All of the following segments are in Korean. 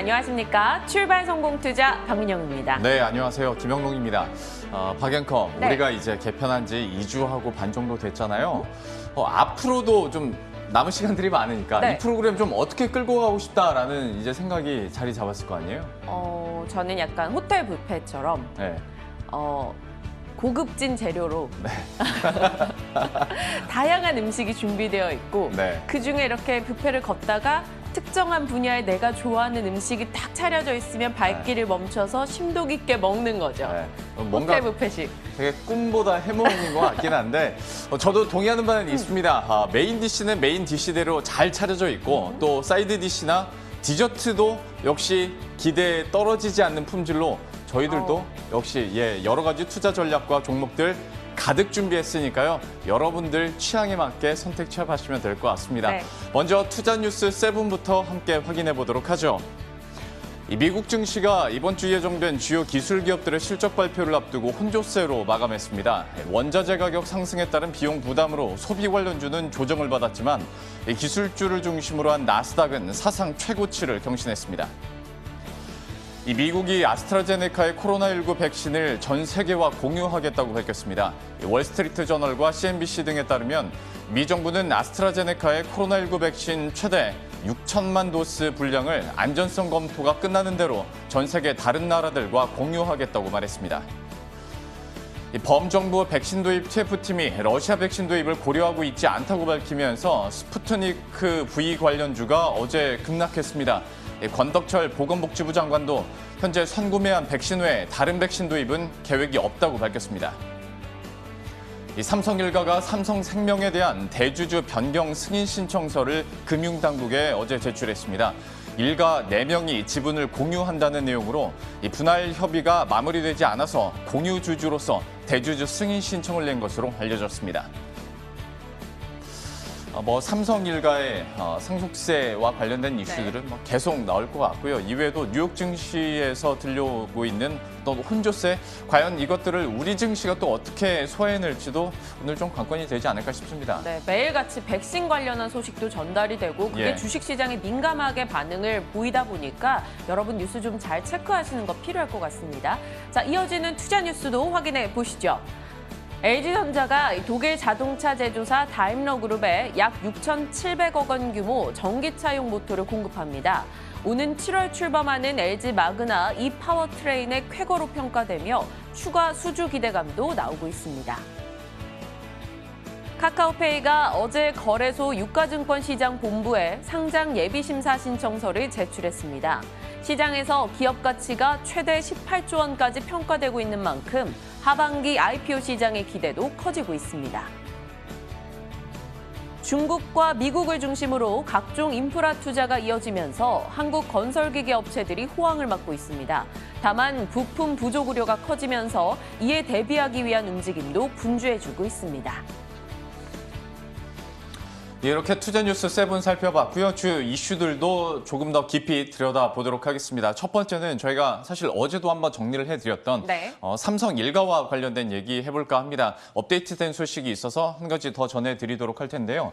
안녕하십니까. 출발 성공 투자 박민영입니다. 네, 안녕하세요. 김영롱입니다. 박 앵커, 네. 우리가 이제 개편한 지 2주하고 반 정도 됐잖아요. 앞으로도 좀 남은 시간들이 많으니까 네. 이 프로그램 좀 어떻게 끌고 가고 싶다라는 이제 생각이 자리 잡았을 거 아니에요? 저는 약간 호텔 뷔페처럼 네. 고급진 재료로 네. 다양한 음식이 준비되어 있고 네. 그중에 이렇게 뷔페를 걷다가 특정한 분야에 내가 좋아하는 음식이 딱 차려져 있으면 발길을 멈춰서 심도 깊게 먹는 거죠. 네. 뭔가 호텔 뷔페식. 되게 꿈보다 해몽인 것 같긴 한데 저도 동의하는 바는 있습니다. 메인 디시는 메인 디시대로 잘 차려져 있고 또 사이드 디시나 디저트도 역시 기대에 떨어지지 않는 품질로 저희들도 역시 여러 가지 투자 전략과 종목들 가득 준비했으니까요. 여러분들 취향에 맞게 선택 취합하시면 될 것 같습니다. 네. 먼저 투자 뉴스 7부터 함께 확인해 보도록 하죠. 미국 증시가 이번 주 예정된 주요 기술 기업들의 실적 발표를 앞두고 혼조세로 마감했습니다. 원자재 가격 상승에 따른 비용 부담으로 소비 관련주는 조정을 받았지만 기술주를 중심으로 한 나스닥은 사상 최고치를 경신했습니다. 미국이 아스트라제네카의 코로나19 백신을 전 세계와 공유하겠다고 밝혔습니다. 월스트리트 저널과 CNBC 등에 따르면 미 정부는 아스트라제네카의 코로나19 백신 최대 6천만 도스 분량을 안전성 검토가 끝나는 대로 전 세계 다른 나라들과 공유하겠다고 말했습니다. 범정부 백신 도입 TF팀이 러시아 백신 도입을 고려하고 있지 않다고 밝히면서 스푸트니크 V 관련주가 어제 급락했습니다. 권덕철 보건복지부 장관도 현재 선구매한 백신 외에 다른 백신 도입은 계획이 없다고 밝혔습니다. 삼성일가가 삼성생명에 대한 대주주 변경 승인 신청서를 금융당국에 어제 제출했습니다. 일가 4명이 지분을 공유한다는 내용으로 분할 협의가 마무리되지 않아서 공유주주로서 대주주 승인 신청을 낸 것으로 알려졌습니다. 삼성 일가의 상속세와 관련된 이슈들은 계속 나올 것 같고요. 이외에도 뉴욕 증시에서 들려오고 있는 또 혼조세, 과연 이것들을 우리 증시가 또 어떻게 소화해낼지도 오늘 좀 관건이 되지 않을까 싶습니다. 네, 매일같이 백신 관련한 소식도 전달이 되고 그게 주식시장에 민감하게 반응을 보이다 보니까 여러분 뉴스 좀 잘 체크하시는 거 필요할 것 같습니다. 자, 이어지는 투자 뉴스도 확인해 보시죠. LG전자가 독일 자동차 제조사 다임러그룹에 약 6,700억 원 규모 전기차용 모터를 공급합니다. 오는 7월 출범하는 LG 마그나 이 파워트레인의 쾌거로 평가되며 추가 수주 기대감도 나오고 있습니다. 카카오페이가 어제 거래소 유가증권시장 본부에 상장 예비심사 신청서를 제출했습니다. 시장에서 기업 가치가 최대 18조 원까지 평가되고 있는 만큼 하반기 IPO 시장의 기대도 커지고 있습니다. 중국과 미국을 중심으로 각종 인프라 투자가 이어지면서 한국 건설기계 업체들이 호황을 맞고 있습니다. 다만 부품 부족 우려가 커지면서 이에 대비하기 위한 움직임도 분주해지고 있습니다. 이렇게 투자 뉴스 7 살펴봤고요. 주요 이슈들도 조금 더 깊이 들여다보도록 하겠습니다. 첫 번째는 저희가 사실 어제도 한번 정리를 해드렸던 삼성 일가와 관련된 얘기 해볼까 합니다. 업데이트된 소식이 있어서 한 가지 더 전해드리도록 할 텐데요.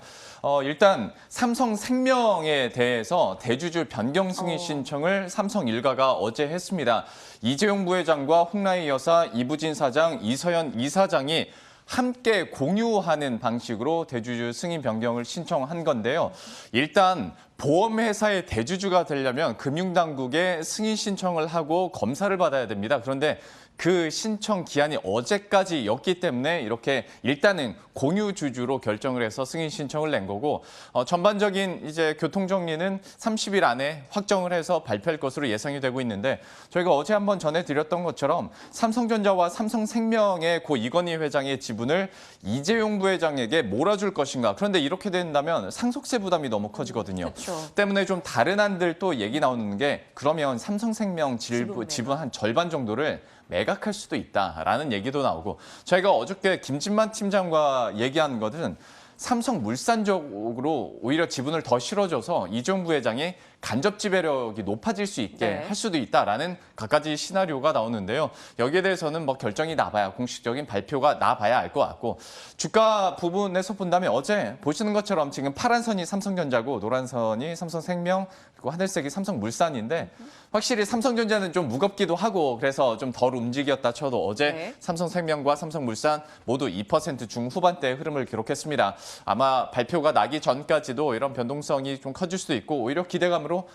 일단 삼성생명에 대해서 대주주 변경 승인 신청을 삼성 일가가 어제 했습니다. 이재용 부회장과 홍라희 여사, 이부진 사장, 이서연 이사장이 함께 공유하는 방식으로 대주주 승인 변경을 신청한 건데요. 일단 보험회사의 대주주가 되려면 금융당국에 승인 신청을 하고 검사를 받아야 됩니다. 그런데 그 신청 기한이 어제까지였기 때문에 이렇게 일단은 공유 주주로 결정을 해서 승인 신청을 낸 거고 전반적인 이제 교통 정리는 30일 안에 확정을 해서 발표할 것으로 예상이 되고 있는데 저희가 어제 한번 전해드렸던 것처럼 삼성전자와 삼성생명의 고 이건희 회장의 지분을 이재용 부회장에게 몰아줄 것인가. 그런데 이렇게 된다면 상속세 부담이 너무 커지거든요. 그렇죠. 때문에 좀 다른 안들 또 얘기 나오는 게 그러면 삼성생명 지분 한 절반 정도를 매각할 수도 있다라는 얘기도 나오고 저희가 어저께 김진만 팀장과 얘기한 것은 삼성물산 쪽으로 오히려 지분을 더 실어줘서 이재용 부회장이 간접 지배력이 높아질 수 있게 할 수도 있다라는 갖가지 시나리오가 나오는데요. 여기에 대해서는 뭐 결정이 나봐야 공식적인 발표가 나봐야 알 것 같고 주가 부분에서 본다면 어제 보시는 것처럼 지금 파란 선이 삼성전자고 노란 선이 삼성생명 그리고 하늘색이 삼성물산인데 확실히 삼성전자는 좀 무겁기도 하고 그래서 좀 덜 움직였다 쳐도 어제 삼성생명과 삼성물산 모두 2% 중후반대 흐름을 기록했습니다. 아마 발표가 나기 전까지도 이런 변동성이 좀 커질 수도 있고 오히려 기대감으로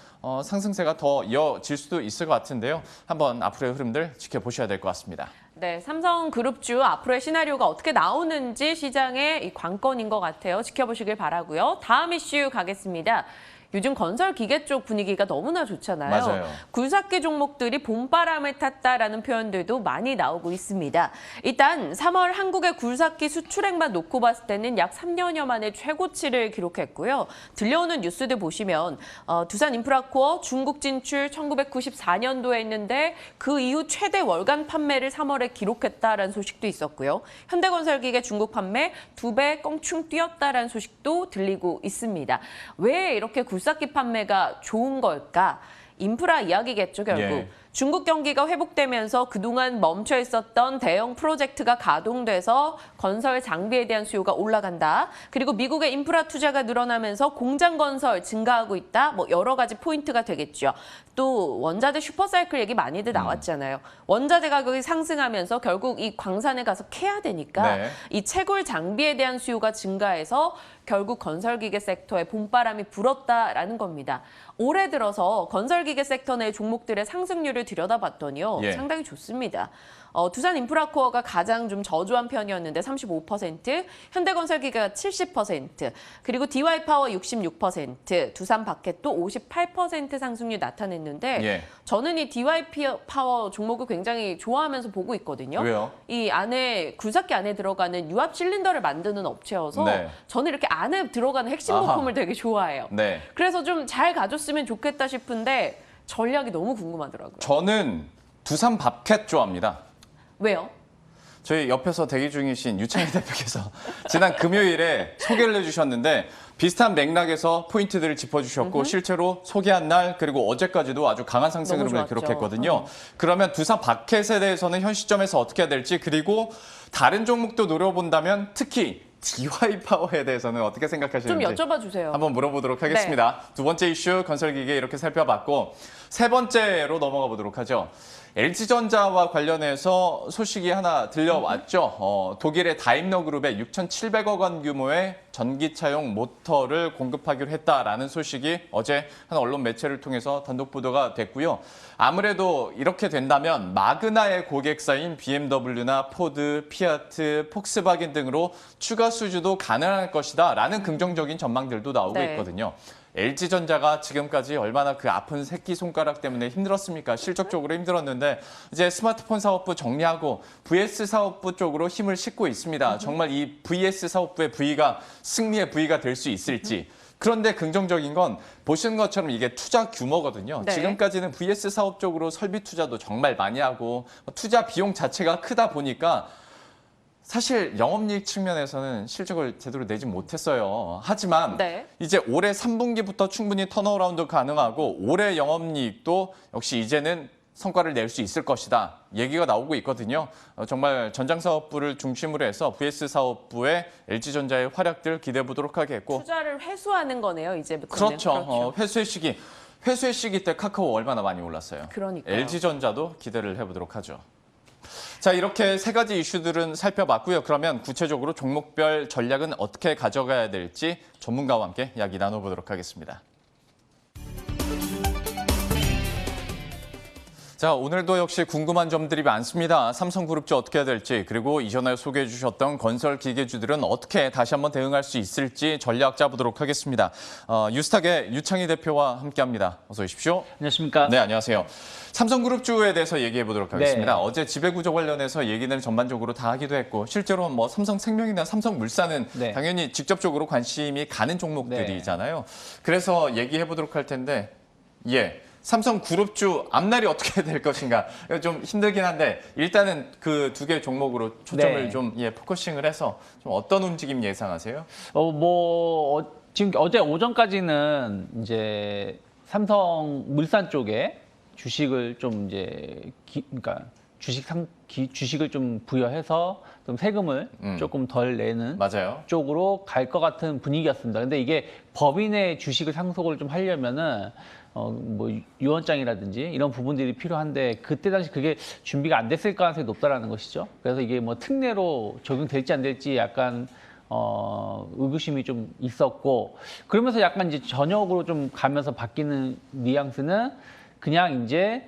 상승세가 더 이어질 수도 있을 것 같은데요. 한번 앞으로의 흐름들 지켜보셔야 될 것 같습니다. 네, 삼성그룹주 앞으로의 시나리오가 어떻게 나오는지 시장의 이 관건인 것 같아요. 지켜보시길 바라고요. 다음 이슈 가겠습니다. 요즘 건설 기계 쪽 분위기가 너무나 좋잖아요. 맞아요. 굴삭기 종목들이 봄바람을 탔다라는 표현들도 많이 나오고 있습니다. 일단 3월 한국의 굴삭기 수출액만 놓고 봤을 때는 약 3년여 만에 최고치를 기록했고요. 들려오는 뉴스들 보시면 두산인프라코어 중국 진출 1994년도에 했는데 그 이후 최대 월간 판매를 3월에 기록했다라는 소식도 있었고요. 현대건설기계 중국 판매 2배 껑충 뛰었다라는 소식도 들리고 있습니다. 왜 이렇게 굴삭기 판매가 좋은 걸까? 인프라 이야기겠죠, 결국. 중국 경기가 회복되면서 그동안 멈춰 있었던 대형 프로젝트가 가동돼서 건설 장비에 대한 수요가 올라간다. 그리고 미국의 인프라 투자가 늘어나면서 공장 건설 증가하고 있다. 뭐 여러 가지 포인트가 되겠죠. 또 원자재 슈퍼사이클 얘기 많이들 나왔잖아요. 원자재 가격이 상승하면서 결국 이 광산에 가서 캐야 되니까 이 채굴 장비에 대한 수요가 증가해서 결국 건설기계 섹터에 봄바람이 불었다라는 겁니다. 올해 들어서 건설기계 섹터 내 종목들의 상승률을 들여다봤더니요. 상당히 좋습니다. 두산인프라코어가 가장 좀 저조한 편이었는데 35%, 현대건설기계가 70%, 그리고 DY파워 66%, 두산바켓도 58% 상승률 나타냈는데 저는 이 DY파워 종목을 굉장히 좋아하면서 보고 있거든요. 왜요? 이 안에 굴삭기 안에 들어가는 유압 실린더를 만드는 업체여서 저는 이렇게 안에 들어가는 핵심 부품을 되게 좋아해요. 그래서 좀 잘 가졌으면 좋겠다 싶은데 전략이 너무 궁금하더라고요. 저는 두산 밥캣 좋아합니다. 왜요? 저희 옆에서 대기 중이신 유창희 대표께서 지난 금요일에 소개를 해주셨는데 비슷한 맥락에서 포인트들을 짚어주셨고 실제로 소개한 날 그리고 어제까지도 아주 강한 상승 흐름을 기록했거든요. 그러면 두산 밥캣에 대해서는 현 시점에서 어떻게 해야 될지 그리고 다른 종목도 노려본다면 특히 DY파워에 대해서는 어떻게 생각하시는지 좀 여쭤봐 주세요. 한번 물어보도록 하겠습니다. 두 번째 이슈 건설기계 이렇게 살펴봤고 세 번째로 넘어가 보도록 하죠. LG전자와 관련해서 소식이 하나 들려왔죠. 독일의 다임러그룹에 6,700억 원 규모의 전기차용 모터를 공급하기로 했다라는 소식이 어제 한 언론 매체를 통해서 단독 보도가 됐고요. 아무래도 이렇게 된다면 마그나의 고객사인 BMW나 포드, 피아트, 폭스바겐 등으로 추가 수주도 가능할 것이다라는 긍정적인 전망들도 나오고 있거든요. LG전자가 지금까지 얼마나 그 아픈 새끼손가락 때문에 힘들었습니까? 실적적으로 힘들었는데 이제 스마트폰 사업부 정리하고 VS 사업부 쪽으로 힘을 싣고 있습니다. 정말 이 VS 사업부의 V가 승리의 V가 될 수 있을지. 그런데 긍정적인 건 보시는 것처럼 이게 투자 규모거든요. 지금까지는 VS 사업 쪽으로 설비 투자도 정말 많이 하고 투자 비용 자체가 크다 보니까 사실 영업이익 측면에서는 실적을 제대로 내지 못했어요. 하지만 이제 올해 3분기부터 충분히 턴어라운드 가능하고 올해 영업이익도 역시 이제는 성과를 낼 수 있을 것이다. 얘기가 나오고 있거든요. 정말 전장사업부를 중심으로 해서 VS 사업부의 LG전자의 활약들 기대해 보도록 하겠고. 투자를 회수하는 거네요, 이제부터는. 그렇죠. 회수의 시기 때 카카오 얼마나 많이 올랐어요. 그러니까요. LG전자도 기대를 해보도록 하죠. 자, 이렇게 세 가지 이슈들은 살펴봤고요. 그러면 구체적으로 종목별 전략은 어떻게 가져가야 될지 전문가와 함께 이야기 나눠보도록 하겠습니다. 자, 오늘도 역시 궁금한 점들이 많습니다. 삼성그룹주 어떻게 해야 될지, 그리고 이전에 소개해 주셨던 건설 기계주들은 어떻게 다시 한번 대응할 수 있을지 전략 짜보도록 하겠습니다. 유스탁의 유창희 대표와 함께합니다. 어서 오십시오. 안녕하십니까? 네, 안녕하세요. 삼성그룹주에 대해서 얘기해 보도록 하겠습니다. 어제 지배구조 관련해서 얘기는 전반적으로 다 하기도 했고 실제로 뭐 삼성생명이나 삼성물산은 당연히 직접적으로 관심이 가는 종목들이잖아요. 그래서 얘기해 보도록 할 텐데 삼성그룹주 앞날이 어떻게 될 것인가 좀 힘들긴 한데 일단은 그 두 개 종목으로 초점을 네. 좀 포커싱을 해서 좀 어떤 움직임 예상하세요? 지금 어제 오전까지는 이제 삼성물산 쪽에 주식을 좀 이제 그러니까 주식을 좀 부여해서 좀 세금을 조금 덜 내는 맞아요. 쪽으로 갈 것 같은 분위기였습니다. 근데 이게 법인의 주식을 상속을 좀 하려면은 뭐 유언장이라든지 이런 부분들이 필요한데 그때 당시 그게 준비가 안 됐을 가능성이 높다라는 것이죠. 그래서 이게 뭐 특례로 적용될지 안 될지 약간 의구심이 좀 있었고 그러면서 약간 이제 저녁으로 좀 가면서 바뀌는 뉘앙스는 그냥 이제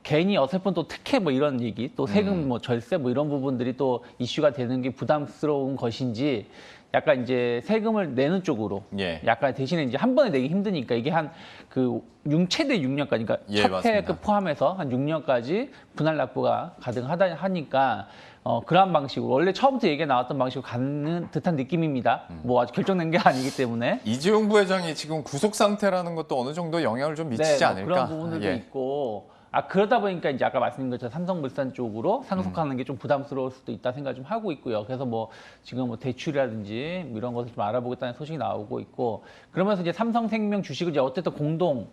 괜히 어설픈 또 특혜 뭐 이런 얘기 또 세금 뭐 절세 뭐 이런 부분들이 또 이슈가 되는 게 부담스러운 것인지 약간 이제 세금을 내는 쪽으로 약간 대신에 이제 한 번에 내기 힘드니까 이게 한 최대 6년까지 그러니까 첫 해 포함해서 한 6년까지 분할 납부가 가능하다 하니까 그러한 방식으로 원래 처음부터 얘기가 나왔던 방식으로 가는 듯한 느낌입니다. 뭐 아직 결정된 게 아니기 때문에 이재용 부회장이 지금 구속 상태라는 것도 어느 정도 영향을 좀 미치지 않을까? 그런 부분들도 있고 그러다 보니까 이제 아까 말씀드린 것처럼 삼성물산 쪽으로 상속하는 게 좀 부담스러울 수도 있다 생각 좀 하고 있고요. 그래서 뭐 지금 뭐 대출이라든지 뭐 이런 것을 좀 알아보겠다는 소식이 나오고 있고 그러면서 이제 삼성생명 주식을 이제 어쨌든 공동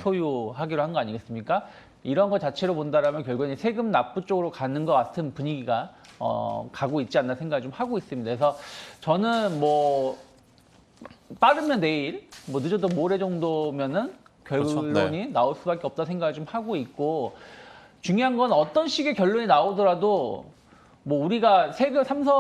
소유하기로 한 거 아니겠습니까? 이런 것 자체로 본다라면 결국엔 세금 납부 쪽으로 가는 것 같은 분위기가 가고 있지 않나 생각을 좀 하고 있습니다. 그래서 저는 뭐 빠르면 내일, 뭐 늦어도 모레 정도면은 결론이 나올 수밖에 없다 생각을 좀 하고 있고 중요한 건 어떤 식의 결론이 나오더라도 뭐 우리가 삼성가가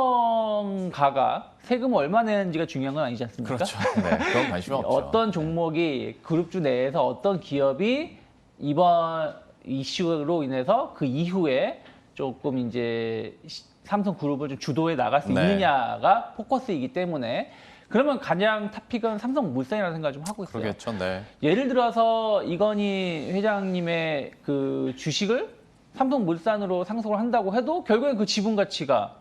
세금을 얼마 내는지가 중요한 건 아니지 않습니까? 그렇죠. 네, 그건 관심이 없죠. 어떤 종목이 그룹주 내에서 어떤 기업이 이번 이슈로 인해서 그 이후에 조금 이제 삼성그룹을 좀 주도해 나갈 수 있느냐가 포커스이기 때문에 그러면 가장 탑픽은 삼성물산이라는 생각을 좀 하고 있어요. 그렇겠죠. 네. 예를 들어서 이건희 회장님의 그 주식을 삼성물산으로 상속을 한다고 해도 결국엔 그 지분 가치가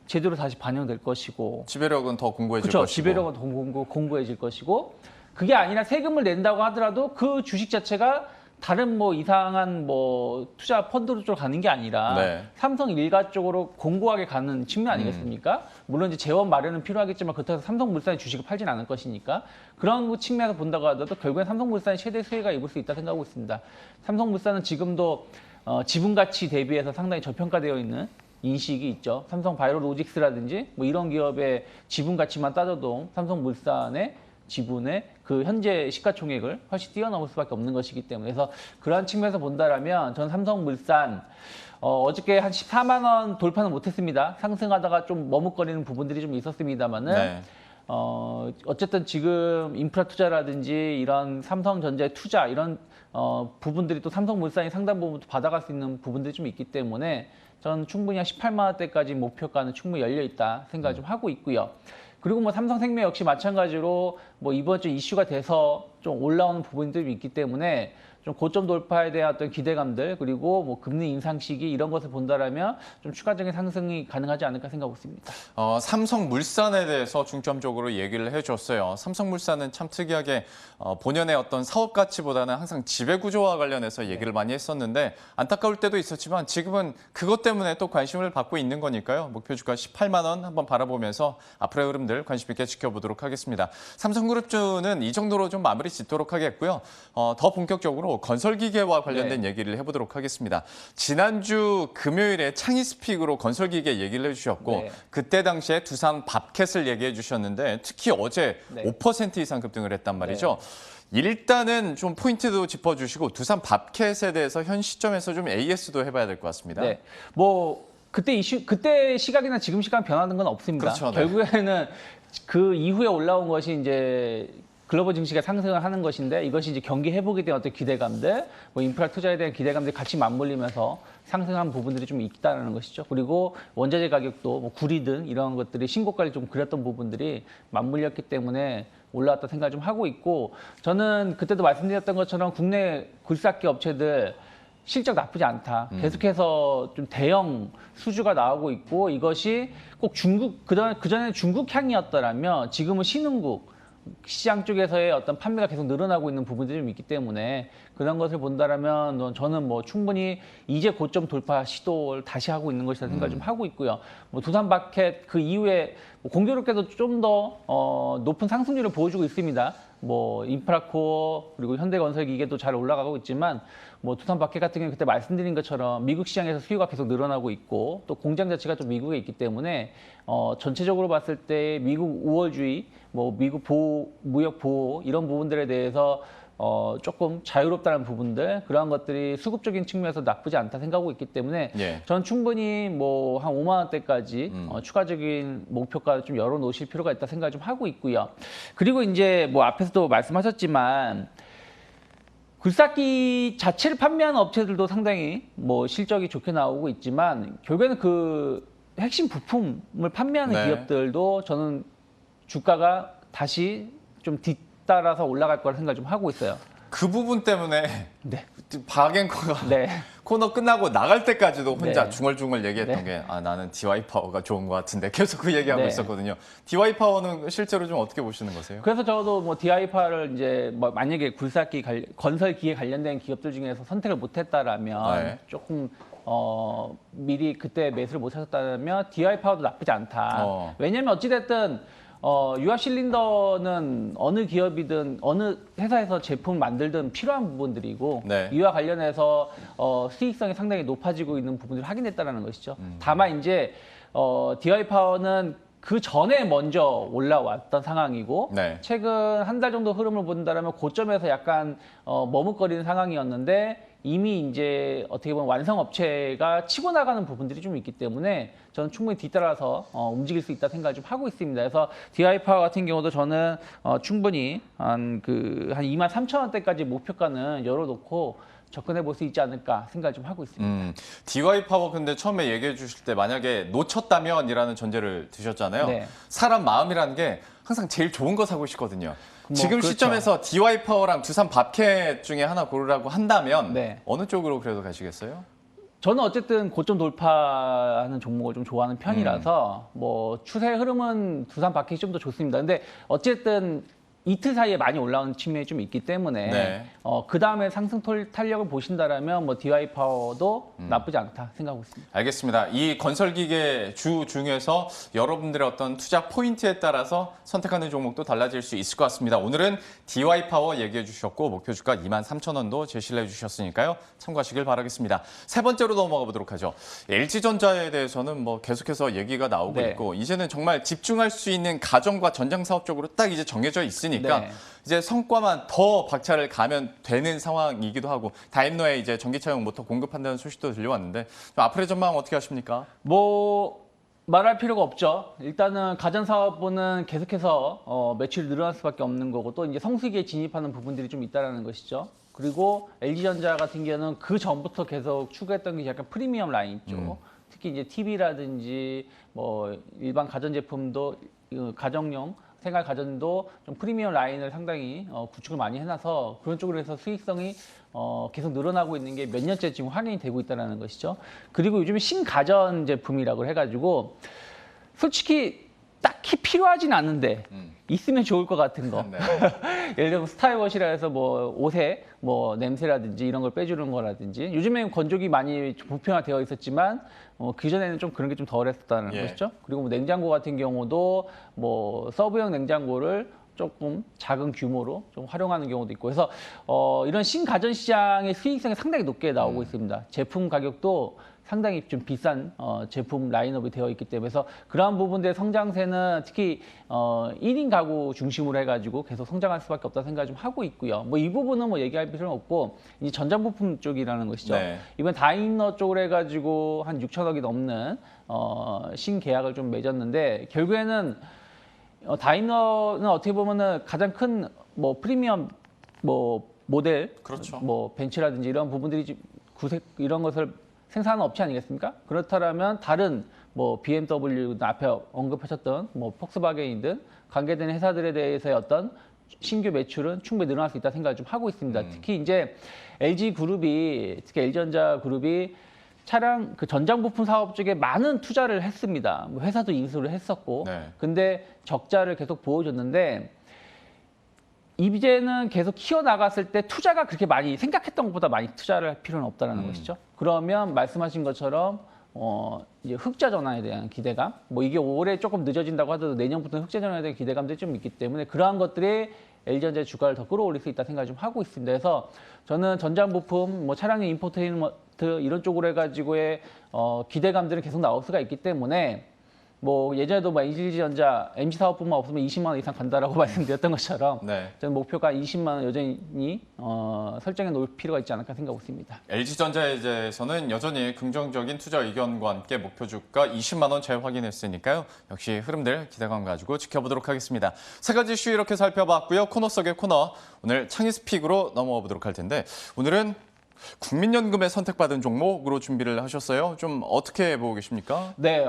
제대로 다시 반영될 것이고 지배력은 더 공고해질 그렇죠. 것이고 지배력은 더 공고해질 것이고 그게 아니라 세금을 낸다고 하더라도 그 주식 자체가 다른 뭐 이상한 뭐 투자 펀드 쪽으로 가는 게 아니라 삼성 일가 쪽으로 공고하게 가는 측면 아니겠습니까? 물론 이제 재원 마련은 필요하겠지만 그렇다고 해서 삼성물산의 주식을 팔진 않을 것이니까 그런 측면에서 본다고 하더라도 결국엔 삼성물산이 최대 수혜가 입을 수 있다 생각하고 있습니다. 삼성물산은 지금도 지분 가치 대비해서 상당히 저평가되어 있는 인식이 있죠. 삼성바이오로직스라든지 뭐 이런 기업의 지분 가치만 따져도 삼성물산의 지분의 그 현재 시가총액을 훨씬 뛰어넘을 수밖에 없는 것이기 때문에 그래서 그러한 측면에서 본다라면 전 삼성물산 어저께 한 14만 원 돌파는 못했습니다. 상승하다가 좀 머뭇거리는 부분들이 좀 있었습니다만은 어쨌든 지금 인프라 투자라든지 이런 삼성전자의 투자 이런 부분들이 또 삼성물산이 상당 부분 받아갈 수 있는 부분들이 좀 있기 때문에 저는 충분히 한 18만 원대까지 목표가는 충분히 열려 있다 생각을 좀 하고 있고요. 그리고 뭐 삼성생명 역시 마찬가지로 뭐 이번 주 이슈가 돼서 좀 올라오는 부분들이 있기 때문에 좀 고점 돌파에 대한 어떤 기대감들 그리고 뭐 금리 인상 시기 이런 것을 본다라면 좀 추가적인 상승이 가능하지 않을까 생각하고 있습니다. 삼성물산에 대해서 중점적으로 얘기를 해줬어요. 삼성물산은 참 특이하게 본연의 어떤 사업 가치보다는 항상 지배 구조와 관련해서 얘기를 많이 했었는데 안타까울 때도 있었지만 지금은 그것 때문에 또 관심을 받고 있는 거니까요. 목표 주가 18만 원 한번 바라보면서 앞으로의 흐름들 관심 있게 지켜보도록 하겠습니다. 삼성그룹주는 이 정도로 좀 마무리 짓도록 하겠고요. 더 본격적으로 건설기계와 관련된 얘기를 해보도록 하겠습니다. 지난주 금요일에 창의스픽으로 건설기계 얘기를 해주셨고 그때 당시에 두산 밥캣을 얘기해 주셨는데 특히 어제 5% 이상 급등을 했단 말이죠. 일단은 좀 포인트도 짚어주시고 두산 밥캣에 대해서 현 시점에서 좀 AS도 해봐야 될 것 같습니다. 뭐 그때 시각이나 지금 시각 변하는 건 없습니다. 그렇죠, 결국에는 그 이후에 올라온 것이 이제 글로벌 증시가 상승을 하는 것인데 이것이 이제 경기 회복에 대한 어떤 기대감들, 뭐 인프라 투자에 대한 기대감들이 같이 맞물리면서 상승한 부분들이 좀 있다는 것이죠. 그리고 원자재 가격도 뭐 구리등 이런 것들이 신고가를 좀 그렸던 부분들이 맞물렸기 때문에 올라왔다 생각을 좀 하고 있고 저는 그때도 말씀드렸던 것처럼 국내 굴삭기 업체들 실적 나쁘지 않다. 계속해서 좀 대형 수주가 나오고 있고 이것이 꼭 중국 그전에 중국 향이었더라면 지금은 신흥국 시장 쪽에서의 어떤 판매가 계속 늘어나고 있는 부분들이 좀 있기 때문에 그런 것을 본다라면 저는 뭐 충분히 이제 고점 돌파 시도를 다시 하고 있는 것이라 생각을 좀 하고 있고요. 뭐 두산마켓 그 이후에 뭐 공교롭게도 좀 더 높은 상승률을 보여주고 있습니다. 뭐 인프라코어 그리고 현대건설기계도 잘 올라가고 있지만 뭐 두산마켓 같은 경우는 그때 말씀드린 것처럼 미국 시장에서 수요가 계속 늘어나고 있고 또 공장 자체가 좀 미국에 있기 때문에 전체적으로 봤을 때 미국 우월주의, 뭐 미국 보호, 무역 보호 이런 부분들에 대해서 조금 자유롭다는 부분들 그러한 것들이 수급적인 측면에서 나쁘지 않다 생각하고 있기 때문에 예. 저는 충분히 뭐 한 5만 원대까지 추가적인 목표가 좀 열어놓으실 필요가 있다 생각을 좀 하고 있고요. 그리고 이제 뭐 앞에서도 말씀하셨지만 굴삭기 자체를 판매하는 업체들도 상당히 뭐 실적이 좋게 나오고 있지만 결국에는 그 핵심 부품을 판매하는 네. 기업들도 저는 주가가 다시 좀 뒤따라서 올라갈 거라 생각 좀 하고 있어요. 그 부분 때문에 네. 박앵커가 네. 코너 끝나고 나갈 때까지도 혼자 네. 중얼중얼 얘기했던 네. 게 나는 DY 파워가 좋은 것 같은데 계속 그 얘기하고 네. 있었거든요. DY 파워는 실제로 좀 어떻게 보시는 거세요? 그래서 저도 뭐 DI파를 이제 뭐 만약에 굴삭기 건설 기계 관련된 기업들 중에서 선택을 못했다라면 네. 조금 미리 그때 매수를 못 하셨다면 DI파워도 나쁘지 않다. 왜냐하면 어찌됐든 유압 실린더는 어느 기업이든 어느 회사에서 제품 만들든 필요한 부분들이고 네. 이와 관련해서 수익성이 상당히 높아지고 있는 부분들을 확인했다는 것이죠. 다만 이제 DI 파워는 그 전에 먼저 올라왔던 상황이고 네. 최근 한 달 정도 흐름을 본다면 고점에서 약간 머뭇거리는 상황이었는데 이미 이제 어떻게 보면 완성 업체가 치고 나가는 부분들이 좀 있기 때문에 저는 충분히 뒤따라서 움직일 수 있다 생각을 좀 하고 있습니다. 그래서 DI 파워 같은 경우도 저는 충분히 한 23,000원대까지 목표가는 열어놓고 접근해 볼 수 있지 않을까 생각을 좀 하고 있습니다. DY 파워 근데 처음에 얘기해 주실 때 만약에 놓쳤다면이라는 전제를 드셨잖아요. 네. 사람 마음이라는 게 항상 제일 좋은 거 사고 싶거든요. 지금 그렇죠. 시점에서 DY 파워랑 두산 밥캣 중에 하나 고르라고 한다면 네. 어느 쪽으로 그래도 가시겠어요? 저는 어쨌든 고점 돌파하는 종목을 좀 좋아하는 편이라서 뭐 추세 흐름은 두산 바켓이 좀 더 좋습니다. 근데 어쨌든 이틀 사이에 많이 올라오는 측면이 좀 있기 때문에 네. 그 다음에 상승 탄력을 보신다라면 뭐 DI 파워도 나쁘지 않다 생각하고 있습니다. 알겠습니다. 이 건설기계 주 중에서 여러분들의 어떤 투자 포인트에 따라서 선택하는 종목도 달라질 수 있을 것 같습니다. 오늘은 DY 파워 얘기해 주셨고 목표 주가 23,000원도 제시를 해주셨으니까요. 참고하시길 바라겠습니다. 세 번째로 넘어가 보도록 하죠. LG전자에 대해서는 뭐 계속해서 얘기가 나오고 네. 있고 이제는 정말 집중할 수 있는 가정과 전장 사업 쪽으로 딱 이제 정해져 있으니까 네. 이제 성과만 더 박차를 가면 되는 상황이기도 하고 다임러에 이제 전기차용 모터 공급한다는 소식도 들려왔는데 좀 앞으로의 전망 어떻게 하십니까? 뭐 말할 필요가 없죠. 일단은 가전 사업부는 계속해서 매출이 늘어날 수밖에 없는 거고 또 이제 성수기에 진입하는 부분들이 좀 있다라는 것이죠. 그리고 LG전자 같은 경우는 그 전부터 계속 추구했던 게 약간 프리미엄 라인 쪽, 특히 이제 TV라든지 뭐 일반 가전 제품도 가정용 생활 가전도 좀 프리미엄 라인을 상당히 구축을 많이 해놔서 그런 쪽으로 해서 수익성이 계속 늘어나고 있는 게 몇 년째 지금 확인이 되고 있다는 것이죠. 그리고 요즘 신가전 제품이라고 해가지고 솔직히 딱히 필요하진 않은데 있으면 좋을 것 같은 거. 네. 예를 들면 스타일워시라 해서 뭐 옷에 뭐 냄새라든지 이런 걸 빼주는 거라든지 요즘에는 건조기 많이 보편화되어 있었지만 그전에는 좀 그런 게 좀 덜했었다는 예. 것이죠. 그리고 뭐 냉장고 같은 경우도 뭐 서브형 냉장고를 조금 작은 규모로 좀 활용하는 경우도 있고 그래서 이런 신가전 시장의 수익성이 상당히 높게 나오고 있습니다. 제품 가격도 상당히 좀 비싼 제품 라인업이 되어 있기 때문에 그래서 그러한 부분들의 성장세는 특히 1인 가구 중심으로 해가지고 계속 성장할 수밖에 없다 생각을 좀 하고 있고요. 뭐 이 부분은 뭐 얘기할 필요는 없고 이제 전자부품 쪽이라는 것이죠. 네. 이번 다임러 쪽으로 해가지고 한 6천억이 넘는 신계약을 좀 맺었는데 결국에는 다임러는 어떻게 보면은 가장 큰 뭐 프리미엄 뭐 모델, 그렇죠. 뭐 벤츠라든지 이런 부분들이 이런 것을 생산하는 업체 아니겠습니까? 그렇다면 다른 뭐 BMW 앞에 언급하셨던 뭐 폭스바겐이든 관계되는 회사들에 대해서의 어떤 신규 매출은 충분히 늘어날 수 있다 생각을 좀 하고 있습니다. 특히 이제 LG 그룹이 특히 LG전자 그룹이 차량 그 전장 부품 사업 쪽에 많은 투자를 했습니다. 뭐 회사도 인수를 했었고, 네. 근데 적자를 계속 보여줬는데 이제는 계속 키워나갔을 때 투자가 그렇게 많이 생각했던 것보다 많이 투자를 할 필요는 없다는 것이죠. 그러면 말씀하신 것처럼 이제 흑자 전환에 대한 기대감, 뭐 이게 올해 조금 늦어진다고 하더라도 내년부터는 흑자 전환에 대한 기대감들이 좀 있기 때문에 그러한 것들이 LG전자의 주가를 더 끌어올릴 수 있다 생각을 좀 하고 있습니다. 그래서 저는 전자부품, 뭐 차량용 인포테인먼트 이런 쪽으로 해가지고의 기대감들은 계속 나올 수가 있기 때문에 뭐 예전에도 뭐 LG전자 MG 사업부만 없으면 20만 원 이상 간다라고 말씀드렸던 것처럼 네. 저는 목표가 20만 원 여전히 설정해 놓을 필요가 있지 않을까 생각하고 있습니다. LG전자에 대해서는 여전히 긍정적인 투자 의견과 함께 목표 주가 20만 원 재확인했으니까요. 역시 흐름들 기대감 가지고 지켜보도록 하겠습니다. 세 가지 이슈 이렇게 살펴봤고요. 코너 속의 코너 오늘 창의스픽으로 넘어가 보도록 할 텐데 오늘은 국민연금에 선택받은 종목으로 준비를 하셨어요. 좀 어떻게 보고 계십니까? 네,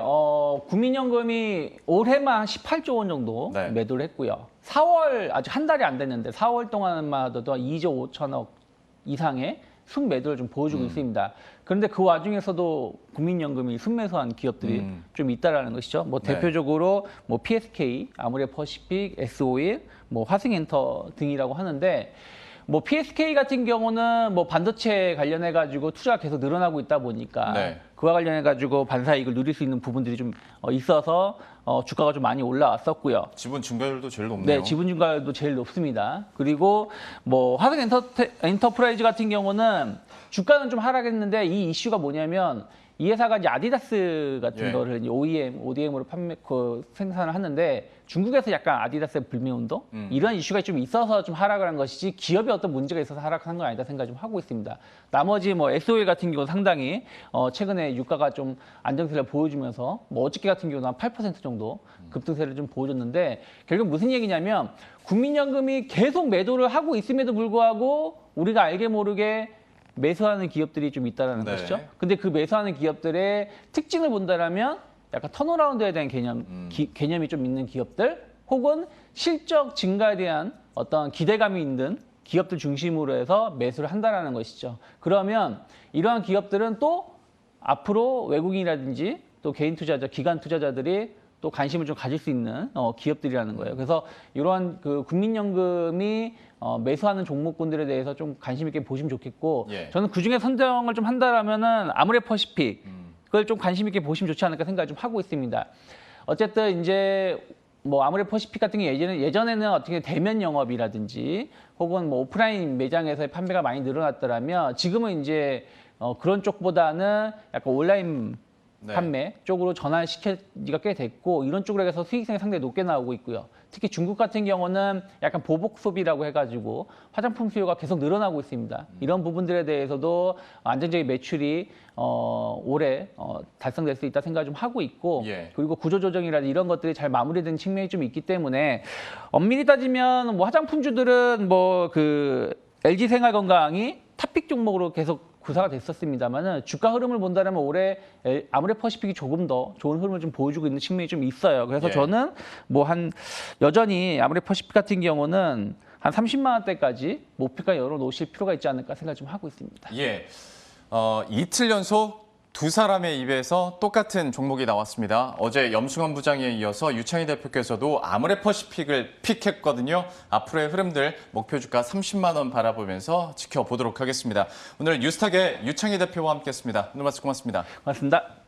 국민연금이 올해만 18조 원 정도 네. 매도를 했고요. 4월 아직 한 달이 안 됐는데 4월 동안만 하더라도 2조 5천억 이상의 순매도를 좀 보여주고 있습니다. 그런데 그 와중에서도 국민연금이 순매수한 기업들이 좀 있다라는 것이죠. 뭐 네. 대표적으로 뭐 PSK, 아모레퍼시픽, S-오일, 뭐 화승엔터 등이라고 하는데. 뭐 PSK 같은 경우는 뭐 반도체 관련해 가지고 투자가 계속 늘어나고 있다 보니까 네. 그와 관련해 가지고 반사이익을 누릴 수 있는 부분들이 좀 있어서 주가가 좀 많이 올라왔었고요. 지분 증가율도 제일 높네요. 네, 지분 증가율도 제일 높습니다. 그리고 뭐 화성 엔터프라이즈 같은 경우는 주가는 좀 하락했는데 이 이슈가 뭐냐면 이 회사가 이제 아디다스 같은 예. 거를 이제 ODM으로 생산을 하는데 중국에서 약간 아디다스의 불매운동 이런 이슈가 좀 있어서 좀 하락을 한 것이지 기업에 어떤 문제가 있어서 하락한 건 아니다 생각 좀 하고 있습니다. 나머지 뭐 S-오일 같은 경우 상당히 최근에 유가가 좀 안정세를 보여주면서 뭐 어저께 같은 경우는 한 8% 정도 급등세를 좀 보여줬는데 결국 무슨 얘기냐면 국민연금이 계속 매도를 하고 있음에도 불구하고 우리가 알게 모르게 매수하는 기업들이 좀 있다는 네. 것이죠. 근데 그 매수하는 기업들의 특징을 본다라면 약간 턴어라운드에 대한 개념이 좀 있는 기업들 혹은 실적 증가에 대한 어떤 기대감이 있는 기업들 중심으로 해서 매수를 한다는 것이죠. 그러면 이러한 기업들은 또 앞으로 외국인이라든지 또 개인 투자자, 기관 투자자들이 또 관심을 좀 가질 수 있는 기업들이라는 거예요. 그래서 이러한 그 국민연금이 매수하는 종목군들에 대해서 좀 관심 있게 보시면 좋겠고 예. 저는 그중에 선정을 좀 한다라면은 아모레퍼시픽 그걸 좀 관심 있게 보시면 좋지 않을까 생각을 좀 하고 있습니다. 어쨌든 이제 뭐 아모레퍼시픽 같은 게 예전에는 어떻게 대면 영업이라든지 혹은 뭐 오프라인 매장에서의 판매가 많이 늘어났더라면 지금은 이제 그런 쪽보다는 약간 온라인 네. 판매 쪽으로 전환시킨 지가 꽤 됐고 이런 쪽으로 해서 수익성이 상당히 높게 나오고 있고요. 특히 중국 같은 경우는 약간 보복 소비라고 해가지고 화장품 수요가 계속 늘어나고 있습니다. 이런 부분들에 대해서도 안정적인 매출이 올해 달성될 수 있다 생각을 좀 하고 있고 예. 그리고 구조조정이라든지 이런 것들이 잘 마무리된 측면이 좀 있기 때문에 엄밀히 따지면 뭐 화장품주들은 뭐 그 LG생활건강이 탑픽 종목으로 계속 구사가 됐었습니다만은 주가 흐름을 본다면 올해 아모레퍼시픽이 조금 더 좋은 흐름을 좀 보여주고 있는 측면이 좀 있어요. 그래서 예. 저는 뭐 여전히 아모레퍼시픽 같은 경우는 한 30만 원대까지 목표가 열어놓으실 필요가 있지 않을까 생각 좀 하고 있습니다. 예, 이틀 연속 두 사람의 입에서 똑같은 종목이 나왔습니다. 어제 염승원 부장에 이어서 유창희 대표께서도 아모레퍼시픽을 픽했거든요. 앞으로의 흐름들 목표 주가 30만 원 바라보면서 지켜보도록 하겠습니다. 오늘 뉴스탁의 유창희 대표와 함께했습니다. 오늘 말씀 고맙습니다. 고맙습니다.